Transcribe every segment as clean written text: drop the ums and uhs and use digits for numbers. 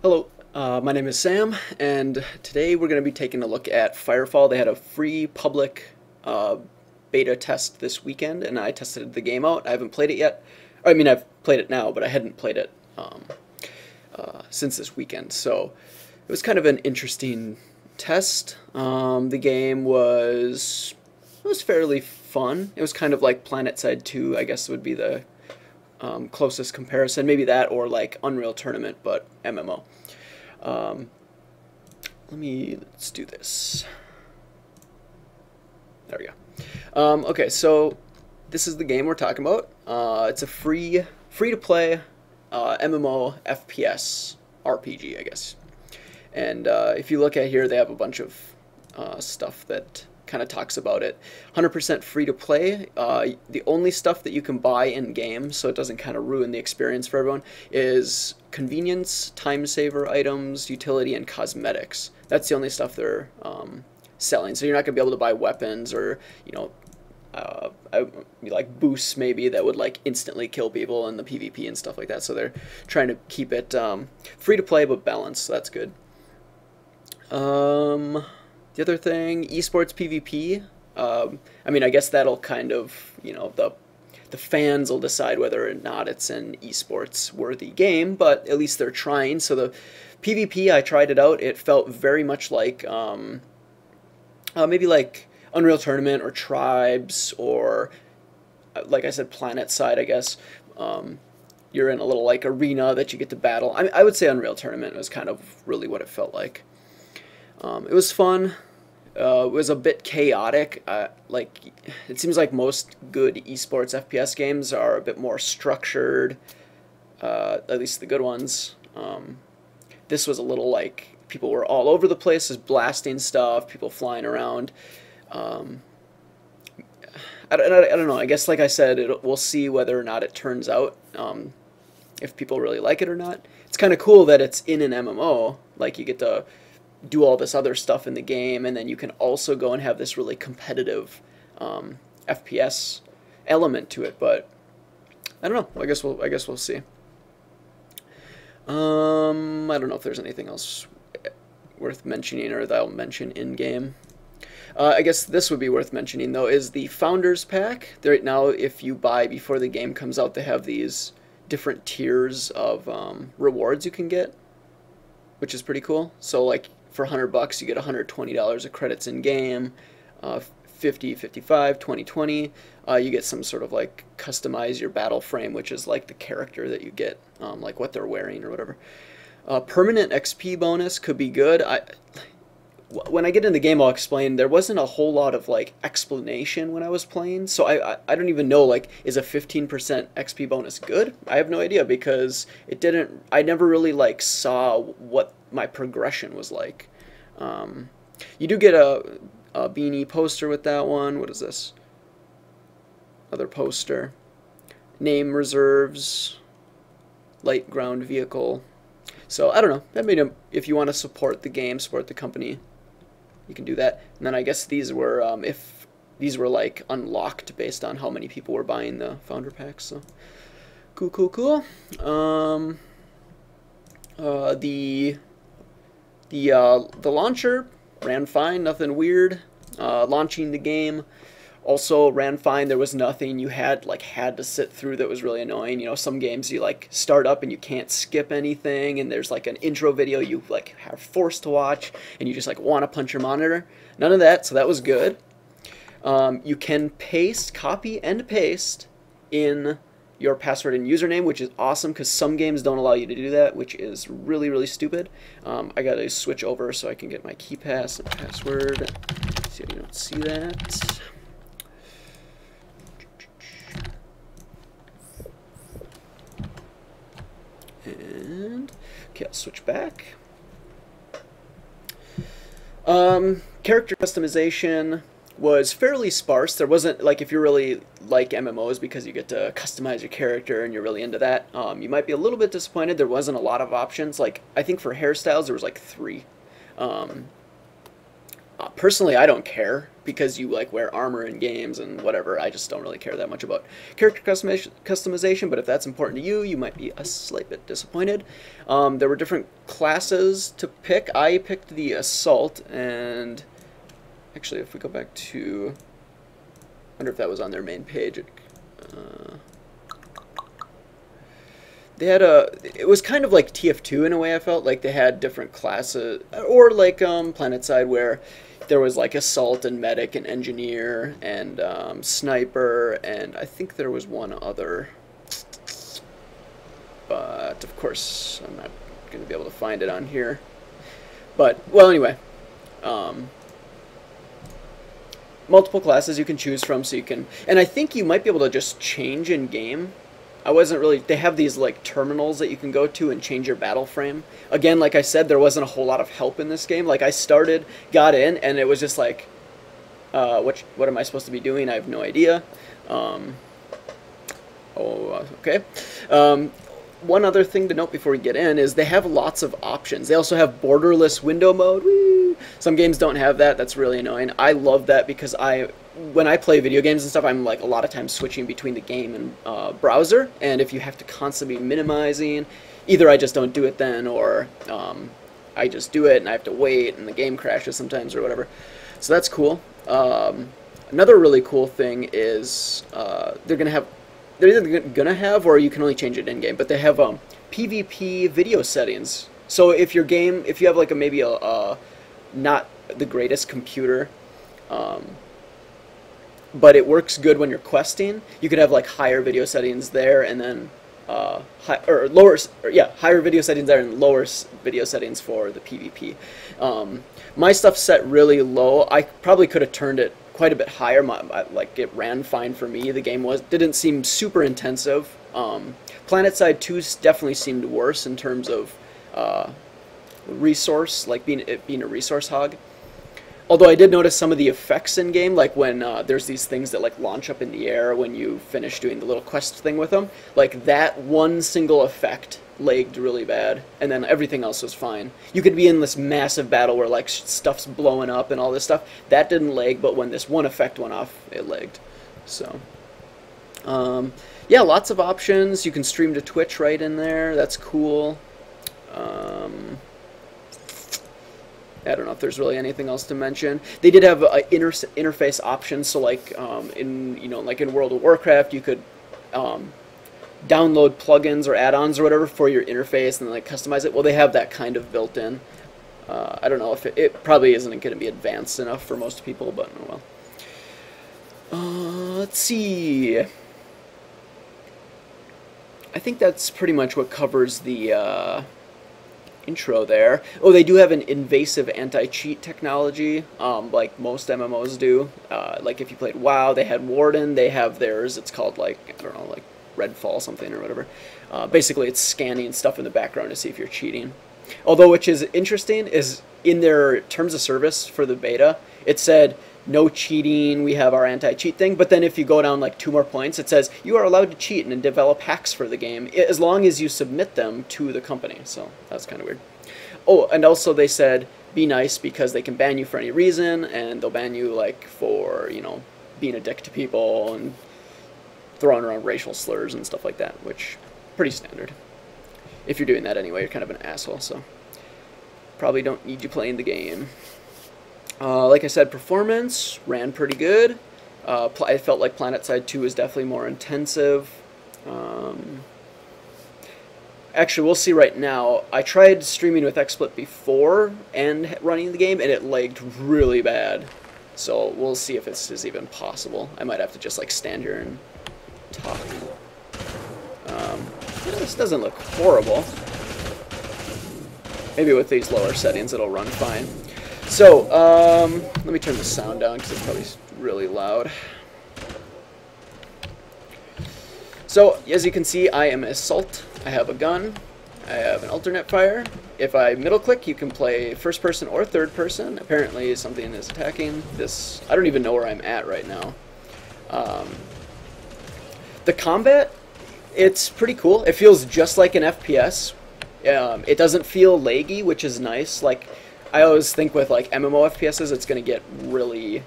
Hello, my name is Sam, and today we're going to be taking a look at Firefall. They had a free public uh, beta test this weekend, and I tested the game out. I haven't played it yet. I mean, I've played it now, but I hadn't played it since this weekend. So it was kind of an interesting test. The game was fairly fun. It was kind of like PlanetSide 2, I guess would be the closest comparison. Maybe that or like Unreal Tournament, but MMO. Um, let's do this. There we go. Okay, so this is the game we're talking about. It's a free to play MMO FPS RPG, I guess. And if you look at here, they have a bunch of stuff that kind of talks about it. 100% free to play. The only stuff that you can buy in game, so it doesn't kind of ruin the experience for everyone, is convenience, time saver items, utility, and cosmetics. That's the only stuff they're selling. So you're not gonna be able to buy weapons or like boosts maybe that would like instantly kill people in the PvP and stuff like that. So they're trying to keep it free to play but balanced. So that's good. The other thing, esports PvP. I mean, I guess that'll kind of, the fans will decide whether or not it's an esports worthy game, but at least they're trying. So the PvP, I tried it out. It felt very much like maybe like Unreal Tournament or Tribes or, like I said, PlanetSide, I guess. You're in a little like arena that you get to battle. I would say Unreal Tournament was kind of really what it felt like. It was fun. It was a bit chaotic. Like it seems like most good esports FPS games are a bit more structured. At least the good ones. This was a little like people were all over the place, just blasting stuff, people flying around. I don't know. I guess, like I said, we'll see whether or not it turns out, if people really like it or not. It's kind of cool that it's in an MMO. Like you get to do all this other stuff in the game, and then you can also go and have this really competitive FPS element to it. But I don't know. I guess we'll see. I don't know if there's anything else worth mentioning or that I'll mention in game. I guess this would be worth mentioning though is the Founders Pack. Right now, if you buy before the game comes out, they have these different tiers of rewards you can get, which is pretty cool. So like for $100 you get $120 of credits in game, 50, 55, 20, 20. You get some sort of like customize your battle frame, which is like the character that you get, like what they're wearing or whatever. Permanent XP bonus could be good. When I get in the game, I'll explain. There wasn't a whole lot of like explanation when I was playing, so I don't even know, like, is a 15% XP bonus good? I have no idea because it didn't. I never really like saw what my progression was like. You do get a beanie poster with that one. What is this? Other poster. Name reserves. Light ground vehicle. So I don't know. That made if you want to support the game, support the company, you can do that. And then I guess these were if these were like unlocked based on how many people were buying the founder packs. So cool, cool, cool. The launcher ran fine, nothing weird. Launching the game also ran fine. There was nothing you had to sit through that was really annoying. You know, some games you like start up and you can't skip anything, and there's like an intro video you like have forced to watch, and you just like want to punch your monitor. None of that, so that was good. You can copy and paste in your password and username, which is awesome because some games don't allow you to do that, which is really, really stupid. I gotta switch over so I can get my key pass and password. See if you don't see that. And okay, I'll switch back. Character customization was fairly sparse. There wasn't, like, if you really like MMOs because you get to customize your character and you're really into that, you might be a little bit disappointed. There wasn't a lot of options. Like, I think for hairstyles there was like 3. Personally, I don't care because you like wear armor in games and whatever. I just don't really care that much about character customization. But if that's important to you, you might be a slight bit disappointed. There were different classes to pick. I picked the Assault, and actually, if we go back to, I wonder if that was on their main page. They had it was kind of like TF2 in a way. I felt like they had different classes, or like PlanetSide, where there was like Assault and Medic and Engineer and Sniper, and I think there was one other, but of course I'm not going to be able to find it on here. But, well, anyway, multiple classes you can choose from, so you can, and I think you might be able to just change in game. I wasn't really, they have these like terminals that you can go to and change your battle frame. Again, like I said, there wasn't a whole lot of help in this game. Like I started, got in, and it was just like, what am I supposed to be doing? I have no idea. Okay. One other thing to note before we get in is they have lots of options. They also have borderless window mode. Woo! Some games don't have that. That's really annoying. I love that because when I play video games and stuff, I'm like a lot of times switching between the game and browser, and if you have to constantly be minimizing, either I just don't do it then, or I just do it and I have to wait and the game crashes sometimes or whatever. So that's cool. Another really cool thing is they're either gonna have, or you can only change it in game, but they have PvP video settings. So if your game, if you have like maybe a not the greatest computer, but it works good when you're questing, you could have like higher video settings there, and then higher video settings there and lower video settings for the PvP. My stuff's set really low. I probably could have turned it quite a bit higher. Like it ran fine for me. The game didn't seem super intensive. PlanetSide 2 definitely seemed worse in terms of resource, like being a resource hog. Although I did notice some of the effects in game, like when there's these things that like launch up in the air when you finish doing the little quest thing with them. Like that one single effect lagged really bad, and then everything else was fine. You could be in this massive battle where like stuff's blowing up and all this stuff. That didn't lag, but when this one effect went off, it lagged. So, yeah, lots of options. You can stream to Twitch right in there. That's cool. I don't know if there's really anything else to mention. They did have interface options, so like like in World of Warcraft, you could download plugins or add-ons or whatever for your interface and like customize it. Well, they have that kind of built in. I don't know if it probably isn't going to be advanced enough for most people, but oh well. Let's see. I think that's pretty much what covers the intro there. Oh, they do have an invasive anti-cheat technology, like most MMOs do. Like if you played WoW, they had Warden. They have theirs. It's called like, I don't know, like Redfall something or whatever. Basically, it's scanning stuff in the background to see if you're cheating. Although, which is interesting, is in their terms of service for the beta, it said no cheating, we have our anti-cheat thing, but then if you go down like 2 more points, it says you are allowed to cheat and develop hacks for the game as long as you submit them to the company. So that's kind of weird. Oh, and also they said be nice because they can ban you for any reason, and they'll ban you like for, you know, being a dick to people and throwing around racial slurs and stuff like that, which pretty standard. If you're doing that anyway, you're kind of an asshole, so probably don't need you playing the game. Like I said, performance ran pretty good. I felt like PlanetSide 2 was definitely more intensive. Actually, we'll see right now. I tried streaming with XSplit before and running the game, and it lagged really bad. So we'll see if this is even possible. I might have to just like stand here and talk. This doesn't look horrible. Maybe with these lower settings it'll run fine. So, let me turn the sound down because it's probably really loud. So, as you can see, I am Assault. I have a gun. I have an alternate fire. If I middle click, you can play first person or third person. Apparently something is attacking this. I don't even know where I'm at right now. The combat, it's pretty cool. It feels just like an FPS. It doesn't feel laggy, which is nice. Like, I always think with like MMO FPSs, it's going to get really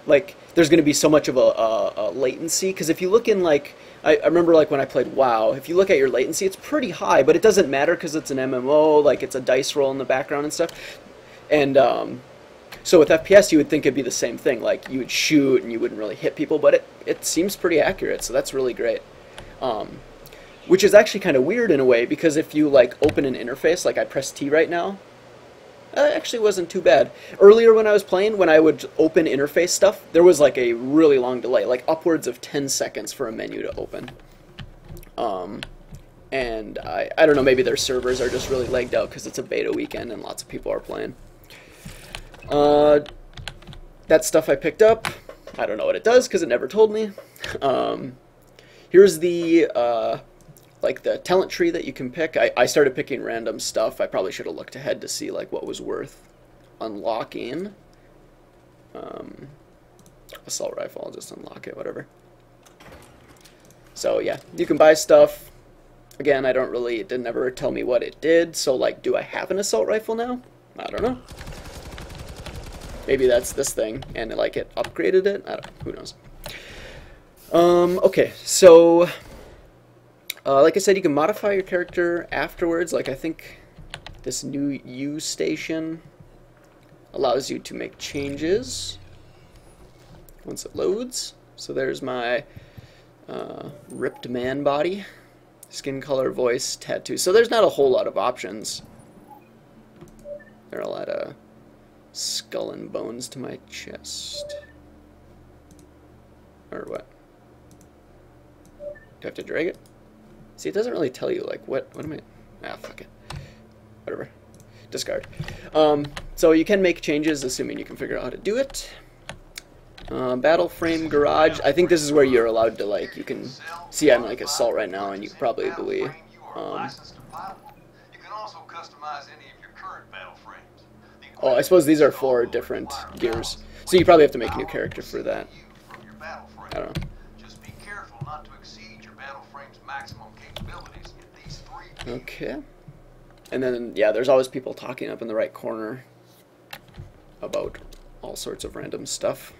like there's going to be so much of a latency, because if you look in like I remember like when I played WoW, if you look at your latency, it's pretty high, but it doesn't matter because it's an MMO, like it's a dice roll in the background and stuff. And so with FPS, you would think it'd be the same thing, like you would shoot and you wouldn't really hit people, but it seems pretty accurate, so that's really great. Which is actually kind of weird in a way, because if you like open an interface, like I press T right now, it actually wasn't too bad. Earlier when I was playing, when I would open interface stuff, there was like a really long delay, like upwards of 10 seconds for a menu to open. And I don't know, maybe their servers are just really lagged out because it's a beta weekend and lots of people are playing. That stuff I picked up, I don't know what it does because it never told me. Here's the like the talent tree that you can pick. I started picking random stuff. I probably should have looked ahead to see like what was worth unlocking. Assault rifle, I'll just unlock it, whatever. So yeah, you can buy stuff. Again, I don't really, it didn't ever tell me what it did, so like, do I have an assault rifle now? I don't know. Maybe that's this thing, and like it upgraded it? I don't, who knows. Okay, so like I said, you can modify your character afterwards. Like I think this new U station allows you to make changes once it loads. So there's my ripped man body, skin color, voice, tattoo. So there's not a whole lot of options. There are a lot of skull and bones to my chest. Or what? Do I have to drag it? See, it doesn't really tell you, like, what am I... Ah, fuck it. Whatever. Discard. So you can make changes, assuming you can figure out how to do it. Battle frame garage. I think this is where you're allowed to, like, you can... See, I'm, like, assault right now, and you probably... You can also customize any of your current battle frames. Oh, I suppose these are 4 different gears. So you probably have to make a new character for that. I don't know. Okay. And then, yeah, there's always people talking up in the right corner about all sorts of random stuff.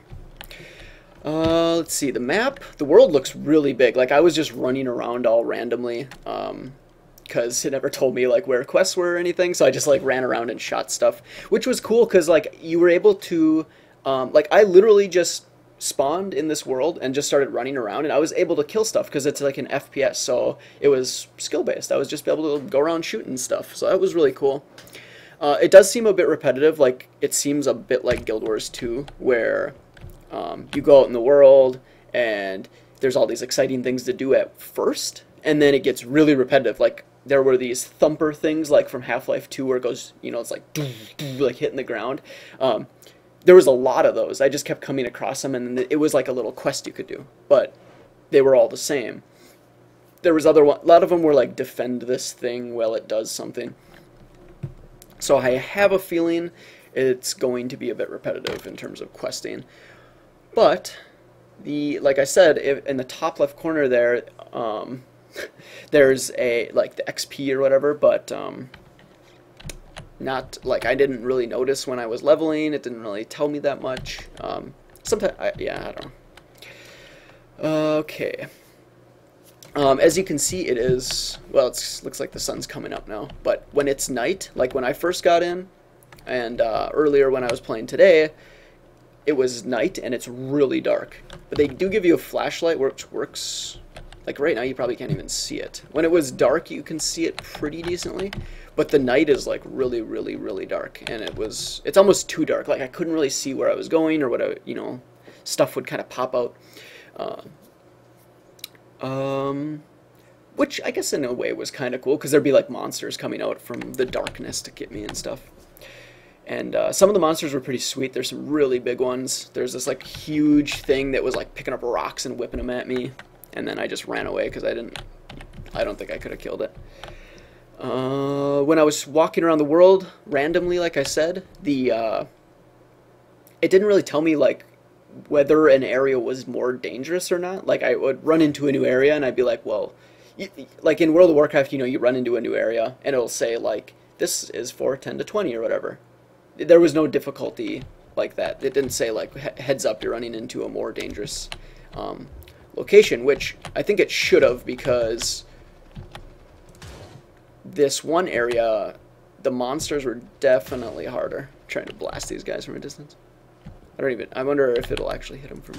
Let's see, the map. The world looks really big. Like, I was just running around all randomly, because it never told me, like, where quests were or anything, so I just, like, ran around and shot stuff, which was cool, because, like, you were able to, like, I literally just spawned in this world and just started running around, and I was able to kill stuff because it's like an FPS, so it was skill based. I was just able to go around shooting stuff, so that was really cool. It does seem a bit repetitive, like it seems a bit like Guild Wars 2, where you go out in the world and there's all these exciting things to do at first, and then it gets really repetitive. Like there were these thumper things like from Half-Life 2 where it goes, you know, it's like like hitting the ground. There was a lot of those. I just kept coming across them, and it was like a little quest you could do, but they were all the same. There was a lot of them were like defend this thing while it does something. So I have a feeling it's going to be a bit repetitive in terms of questing. But like I said, in the top left corner there, there's a like the XP or whatever, but not like I didn't really notice when I was leveling. It didn't really tell me that much. Sometimes, yeah, I don't know. Okay. As you can see, it is, well, it looks like the sun's coming up now, but when it's night, like when I first got in, and earlier when I was playing today, it was night and it's really dark. But they do give you a flashlight which works, like right now you probably can't even see it. When it was dark, you can see it pretty decently, but the night is like really, really, really dark, and it's almost too dark. Like I couldn't really see where I was going or what you know, stuff would kind of pop out. Which I guess in a way was kind of cool, because there'd be like monsters coming out from the darkness to get me and stuff. And some of the monsters were pretty sweet. There's some really big ones. There's this like huge thing that was like picking up rocks and whipping them at me, and then I just ran away because I don't think I could have killed it. When I was walking around the world randomly, like I said, it didn't really tell me like whether an area was more dangerous or not. Like I would run into a new area and I'd be like, well, like in World of Warcraft, you know, you run into a new area and it'll say like this is for 10 to 20 or whatever. There was no difficulty like that. It didn't say like heads up, you're running into a more dangerous location, which I think it should have, because this one area, the monsters were definitely harder. I'm trying to blast these guys from a distance. I wonder if it'll actually hit them from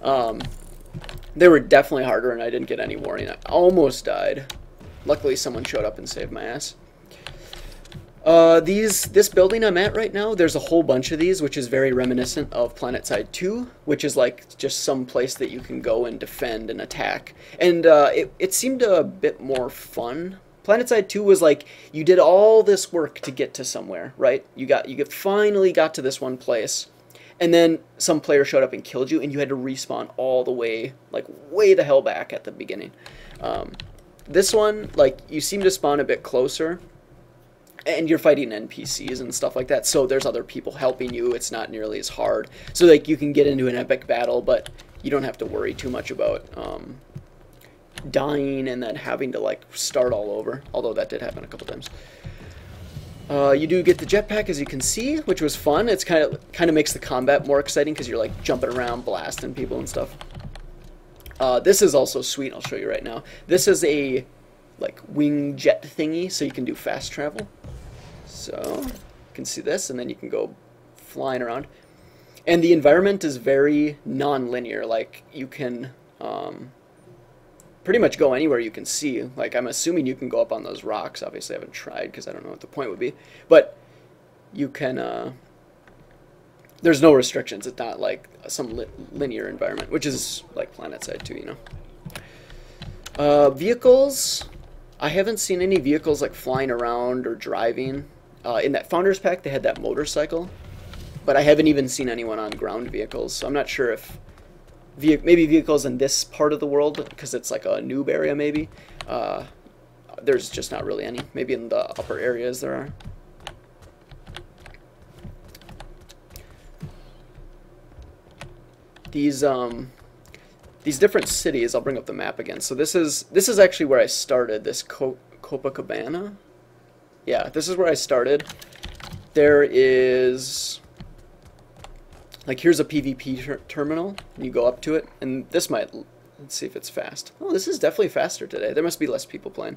here. They were definitely harder, and I didn't get any warning. I almost died. Luckily, someone showed up and saved my ass. This building I'm at right now, there's a whole bunch of these, which is very reminiscent of PlanetSide 2, which is like just some place that you can go and defend and attack. And it seemed a bit more fun. PlanetSide 2 was like, you did all this work to get to somewhere, right? You finally got to this one place, and then some player showed up and killed you, and you had to respawn all the way, like way the hell back at the beginning. This one, like, you seem to spawn a bit closer, and you're fighting NPCs and stuff like that, so there's other people helping you. It's not nearly as hard. So, like, you can get into an epic battle, but you don't have to worry too much about dying and then having to, like, start all over, although that did happen a couple times. You do get the jetpack, as you can see, which was fun. It's kind of makes the combat more exciting because you're, like, jumping around, blasting people and stuff. This is also sweet. I'll show you right now. This is a, like, wing jet thingy, so you can do fast travel. So you can see this, and then you can go flying around. And the environment is very non-linear. Like, you can pretty much go anywhere you can see. Like, I'm assuming you can go up on those rocks. Obviously, I haven't tried because I don't know what the point would be. But you can... there's no restrictions. It's not like some linear environment, which is like PlanetSide 2, you know. Vehicles... I haven't seen any vehicles like flying around or driving. In that Founders Pack, they had that motorcycle, but I haven't even seen anyone on ground vehicles, so I'm not sure if maybe vehicles in this part of the world, because it's like a noob area maybe, there's just not really any. Maybe in the upper areas there are. These different cities, I'll bring up the map again. So this is actually where I started, this Copacabana. Yeah, this is where I started. There is, like, here's a PvP terminal, and you go up to it, and this might, let's see if it's fast. Oh, this is definitely faster today. There must be less people playing.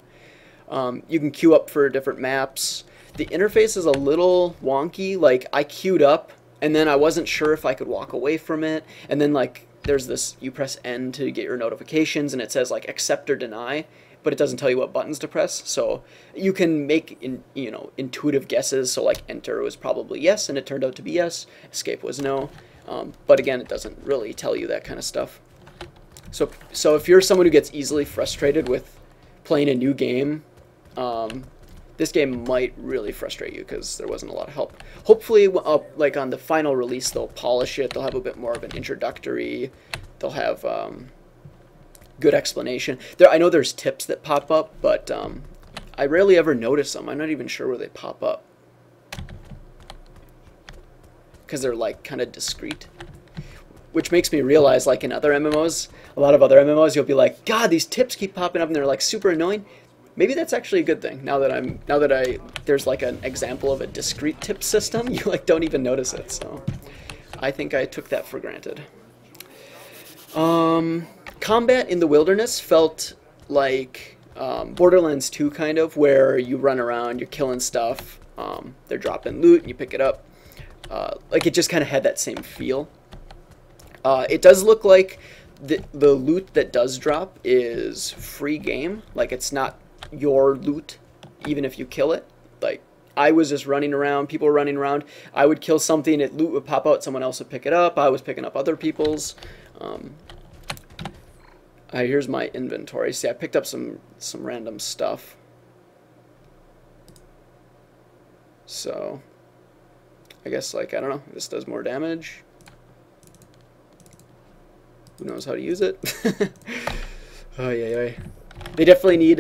You can queue up for different maps. The interface is a little wonky. Like, I queued up, and then I wasn't sure if I could walk away from it, and then, like, there's this, you press N to get your notifications, and it says, like, accept or deny, but it doesn't tell you what buttons to press. So you can make, intuitive guesses. So, like, enter was probably yes, and it turned out to be yes. Escape was no. But again, it doesn't really tell you that kind of stuff. So if you're someone who gets easily frustrated with playing a new game, this game might really frustrate you because there wasn't a lot of help. Hopefully, like on the final release, they'll polish it. They'll have a bit more of an introductory. They'll have good explanation. I know there's tips that pop up, but I rarely ever notice them. I'm not even sure where they pop up because they're like kind of discreet. Which makes me realize, like in other MMOs, a lot of other MMOs, you'll be like, God, these tips keep popping up and they're like super annoying. Maybe that's actually a good thing. Now that there's like an example of a discrete tip system, you like don't even notice it. So I think I took that for granted. Combat in the wilderness felt like Borderlands 2 kind of, where you run around, you're killing stuff, they're dropping loot and you pick it up. Like it just kind of had that same feel. It does look like the loot that does drop is free game. Like it's not your loot, even if you kill it. Like I was just running around, people were running around. I would kill something, loot would pop out, someone else would pick it up. I was picking up other people's. Here's my inventory. See, I picked up some random stuff. So I guess, like, I don't know, this does more damage. Who knows how to use it? Oh yeah. They definitely need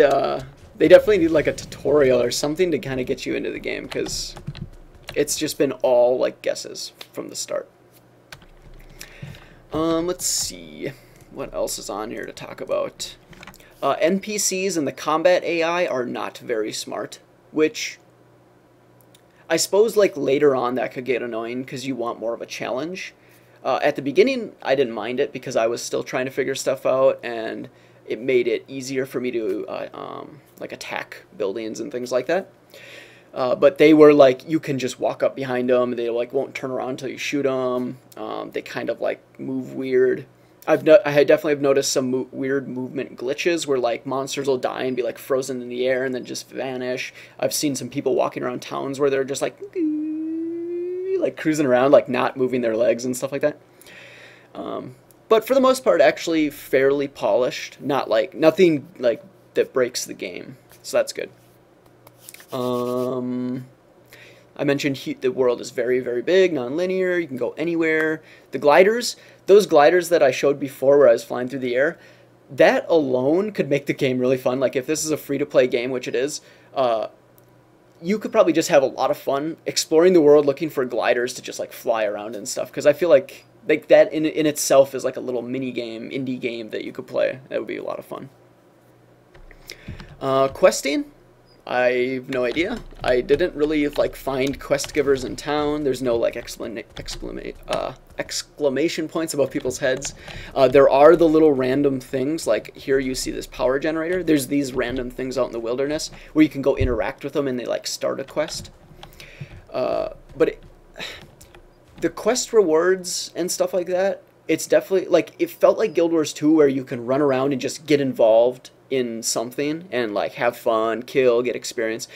like a tutorial or something to kind of get you into the game, because it's just been all like guesses from the start. Let's see what else is on here to talk about. NPCs and the combat AI are not very smart, which I suppose like later on that could get annoying because you want more of a challenge. At the beginning, I didn't mind it because I was still trying to figure stuff out, and it made it easier for me to like attack buildings and things like that. But they were like, you can just walk up behind them. They like won't turn around until you shoot them. They kind of like move weird. I definitely have noticed some weird movement glitches where like monsters will die and be like frozen in the air and then just vanish. I've seen some people walking around towns where they're just like cruising around, like not moving their legs and stuff like that. But for the most part, actually fairly polished. Not like nothing like that breaks the game, so that's good. I mentioned the world is very, very big, non-linear. You can go anywhere. The gliders, those gliders that I showed before where I was flying through the air, that alone could make the game really fun. Like if this is a free-to-play game, which it is, you could probably just have a lot of fun exploring the world, looking for gliders to just like fly around and stuff. Because I feel like that in itself is like a little mini game, indie game that you could play. That would be a lot of fun. Questing, I have no idea. I didn't really like find quest givers in town. There's no like exclamation points above people's heads. There are the little random things, like here you see this power generator. There's these random things out in the wilderness where you can go interact with them and they like start a quest. But the quest rewards and stuff like that, it's definitely like, it felt like Guild Wars 2 where you can run around and just get involved in something and like have fun, kill, get experience.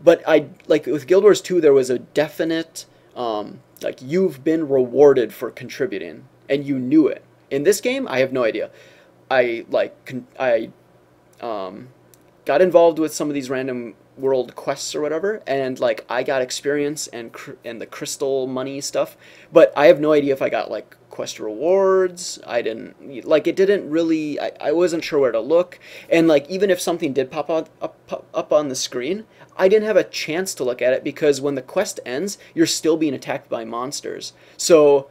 But I like with Guild Wars 2 there was a definite like you've been rewarded for contributing and you knew it. In this game, I have no idea. I got involved with some of these random world quests or whatever, and like I got experience and the crystal money stuff, but I have no idea if I got like quest rewards. I didn't like, it didn't really, I wasn't sure where to look, and like even if something did pop up on the screen, I didn't have a chance to look at it because when the quest ends, you're still being attacked by monsters. So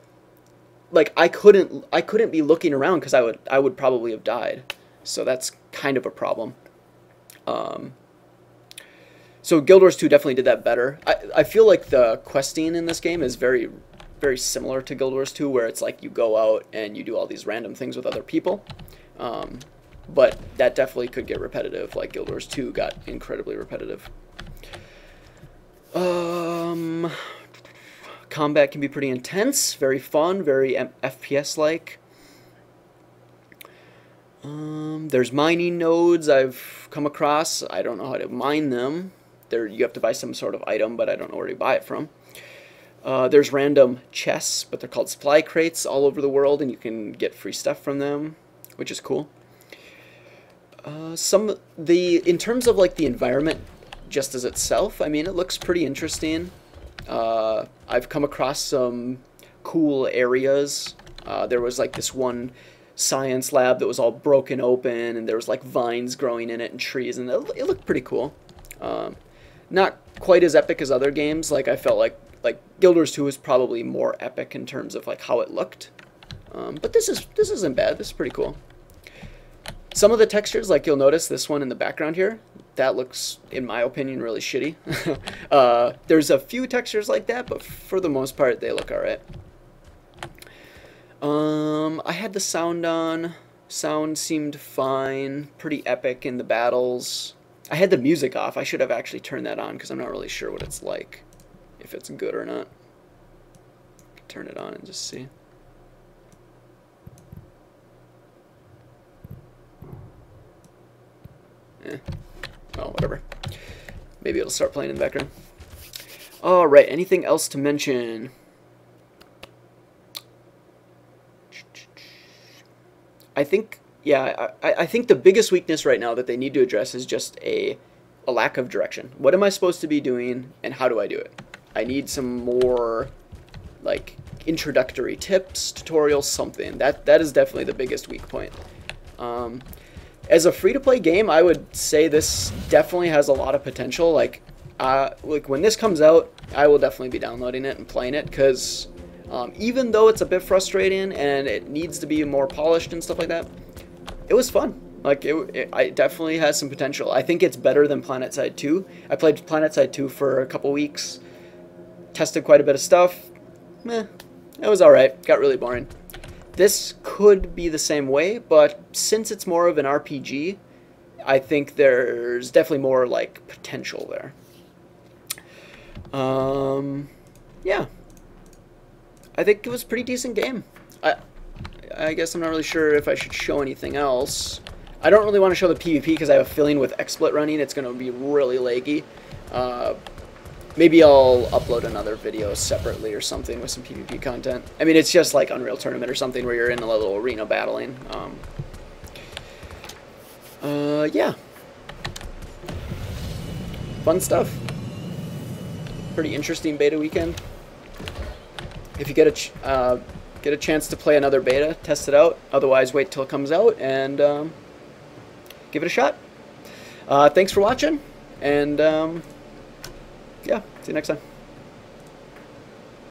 like I couldn't be looking around because I would probably have died. So that's kind of a problem. So Guild Wars 2 definitely did that better. I feel like the questing in this game is very, very similar to Guild Wars 2, where it's like you go out and you do all these random things with other people. But that definitely could get repetitive, like Guild Wars 2 got incredibly repetitive. Combat can be pretty intense, very fun, very FPS-like. There's mining nodes I've come across. I don't know how to mine them. You have to buy some sort of item, but I don't know where to buy it from. There's random chests, but they're called supply crates all over the world, and you can get free stuff from them, which is cool. In terms of like the environment just as itself, I mean, it looks pretty interesting. I've come across some cool areas. There was like this one science lab that was all broken open, and there was like vines growing in it and trees, and it looked pretty cool. Not quite as epic as other games. Like I felt like Guild Wars 2 is probably more epic in terms of like how it looked. But this isn't bad. This is pretty cool. Some of the textures, like you'll notice this one in the background here, that looks, in my opinion, really shitty. There's a few textures like that, but for the most part, they look alright. I had the sound on. Sound seemed fine. Pretty epic in the battles. I had the music off. I should have actually turned that on because I'm not really sure what it's like, if it's good or not. Turn it on and just see. Oh, whatever. Maybe it'll start playing in the background. Alright, anything else to mention? I think, yeah, I think the biggest weakness right now that they need to address is just a lack of direction. What am I supposed to be doing, and how do I do it? I need some more, like, introductory tips, tutorials, something. That is definitely the biggest weak point. As a free-to-play game, I would say this definitely has a lot of potential. Like when this comes out, I will definitely be downloading it and playing it, because even though it's a bit frustrating and it needs to be more polished and stuff like that, it was fun. Like, it definitely has some potential. I think it's better than PlanetSide 2. I played PlanetSide 2 for a couple weeks, tested quite a bit of stuff. It was alright. Got really boring. This could be the same way, but since it's more of an RPG, I think there's definitely more, like, potential there. Yeah. I think it was a pretty decent game. I guess I'm not really sure if I should show anything else. I don't really want to show the PvP because I have a feeling with XSplit running it's going to be really laggy. Maybe I'll upload another video separately or something with some PvP content. I mean, it's just like Unreal Tournament or something where you're in a little arena battling. Yeah. Fun stuff. Pretty interesting beta weekend. If you get a chance to play another beta, test it out. Otherwise, wait till it comes out and give it a shot. Thanks for watching, and yeah, see you next time.